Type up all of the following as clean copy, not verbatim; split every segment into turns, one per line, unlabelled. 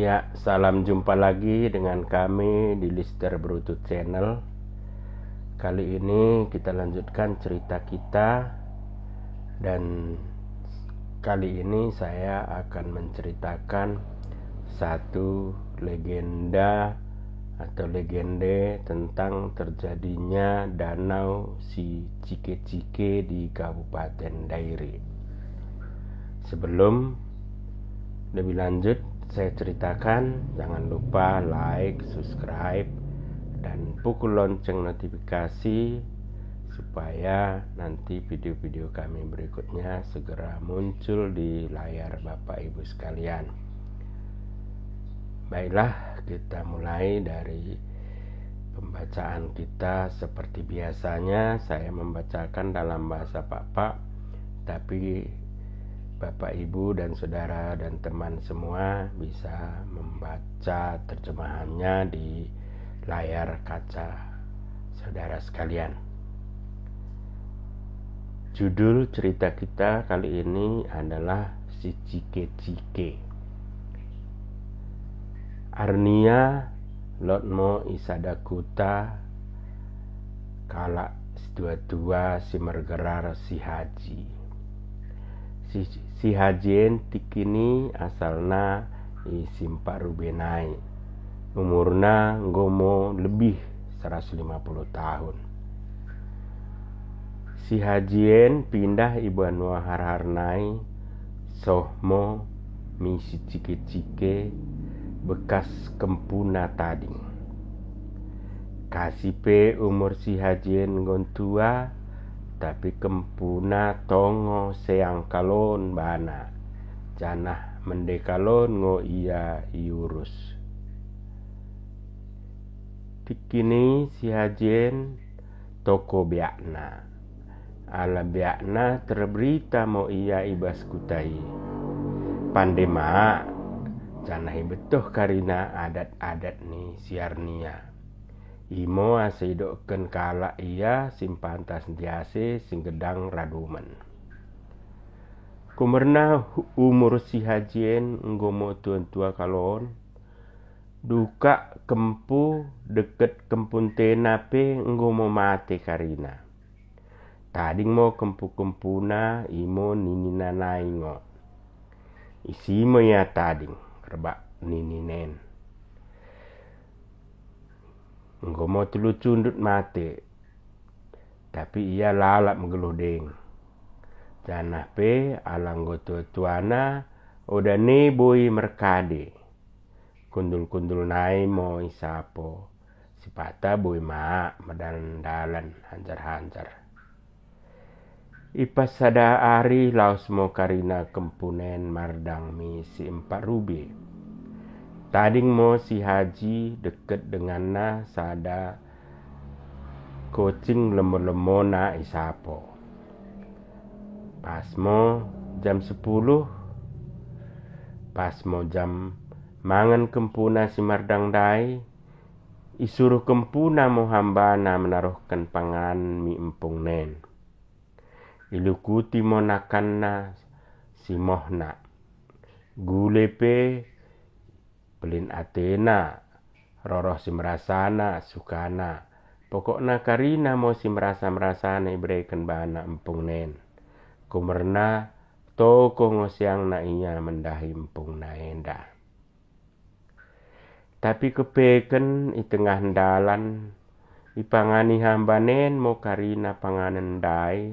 Ya, salam jumpa lagi dengan kami di Lister Brutu Channel. Kali ini kita lanjutkan cerita kita, dan kali ini saya akan menceritakan satu legenda atau legende tentang terjadinya danau si Cike-Cike di Kabupaten Dairi. Sebelum lebih lanjut saya ceritakan, jangan lupa like, subscribe, dan pukul lonceng notifikasi supaya nanti video-video kami berikutnya segera muncul di layar Bapak Ibu sekalian. Baiklah, kita mulai dari pembacaan kita. Seperti biasanya saya membacakan dalam bahasa Pak, tapi Bapak, Ibu, dan saudara dan teman semua bisa membaca terjemahannya di layar kaca saudara sekalian. Judul cerita kita kali ini adalah Si Cike-Cike. Arnia Lotmo Isadakuta Kala dua si mergerar si haji. Si hajien tikini asalna Simpak Rubenai. Umurna ngomo lebih 150 tahun. Si hajien pindah ibu anua harharnai sohmo mi si Cike-Cike bekas kempuna tading. Kasipe umur si hajien ngontua, tapi kempuna tongo seang kalon bana janah mendekalon ngo iya iurus. Tikini si hajen toko biakna ala biakna terberita mo iya ibas kutai pandema janah betuh karina adat-adat ni siarnia. Imo asidokken kala ia simpantas diase singgedang radumen. Kumerna umur si hajien nggomo tuan-tua kalon duka kempu deket kempun tenape nggomo mate karina. Tading mo kempu-kempuna imo ninina naingo. Isimo ya tading rebak nininen. Nggomo telu cundut mate, tapi ia lalap menggeludeng. Janah pe alanggo tuana oda ne boy merkade. Kundul-kundul nai mo isapo. Sipata boy maa medalan-dalan hanjar-hanjar. Ipas sada ari laos mo karina kempunen mardang mi si Empat Rubi. Tading mo si haji deket dengan na sada kucing lemon-lemona isapo. Pas mo jam 10, pas mo jam mangan kempuna si mardang dai, isuruh kempuna mo hambana menaruhkan pangan mi empung nen. Ilukuti mo nakanna si mohna. Gule pe pelin Athena, roroh si merasana sukana. Pokokna karina mo si merasa-merasana ibrekan bana empung nen. Kumerna toko ngosiang na iya mendahi empung na enda. Tapi kepeken i tengah dalan ipangani hambanen mo karina panganan dai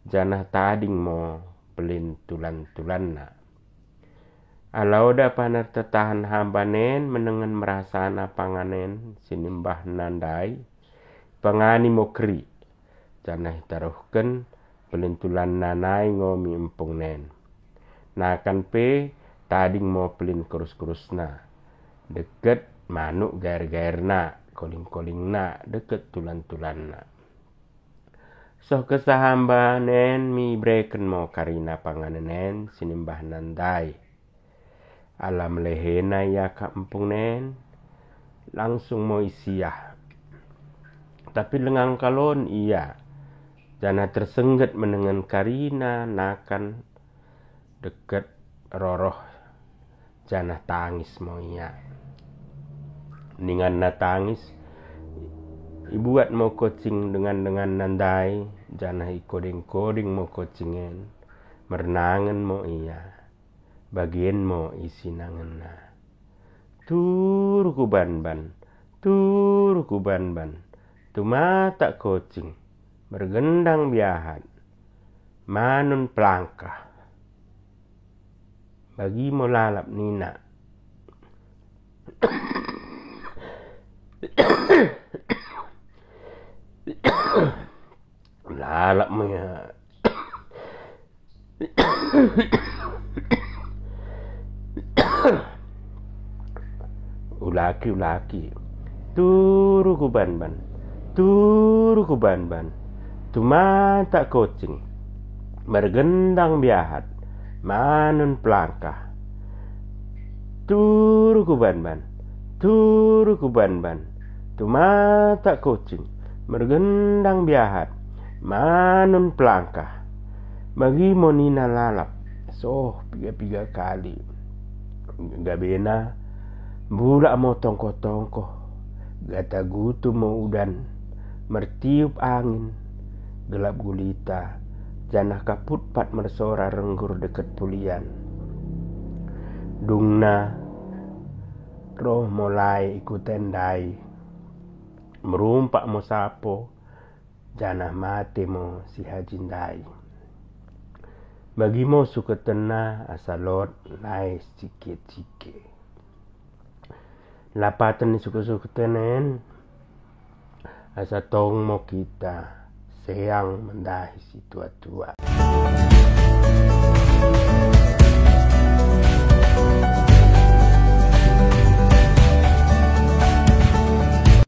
janah tading mo pelin tulan-tulanna. Alauda panar tetahan hambanen menengan merasana panganen sinimbah nandai pangani mo keri janah taruhken pelintulan nanai ngomi empung nen. Nakan pe tading mo pelin kurus-kurusna deket manuk gair-gairna koling-kolingna deket tulan-tulanna. So kesahambanen mi breken mo karina panganen sinimbah nandai. Alam lehena ya kampung nen langsung mo isiah. Tapi lengang kalon iya jana tersengget menengan karina nakan deket roroh janah tangis mo iya. Ningan na tangis, ibuat mo kucing dengan nandai, janah ikoding-koding mo kucingen, merenangan mo iya, bagian mo isi nangan na. Turu ku ban-ban, tumata kucing, bergendang biahat, manun pelangkah, bagi mo lalap nina. Lalap mo ya. Ulaki, turu ku ban-ban, tumata kucing, bergendang biahat, manun pelangkah. Turu ku ban-ban, tumata kucing, bergendang biahat, manun pelangkah. Bagi monina lalap, piga kali. Gabena, bulak mo tongko-tongko, gata gutu mo udan, mertiup angin, gelap gulita, janah kaput pat mersora renggur deket pulian. Dungna, roh mulai ikut tendai, merumpak mo sapo, janah mati mo si hajindai. Bagi mo suka tenah asalot lai cike. Lapatan ni suka tenen asa tong mo kita seang mendahi si tua-tua.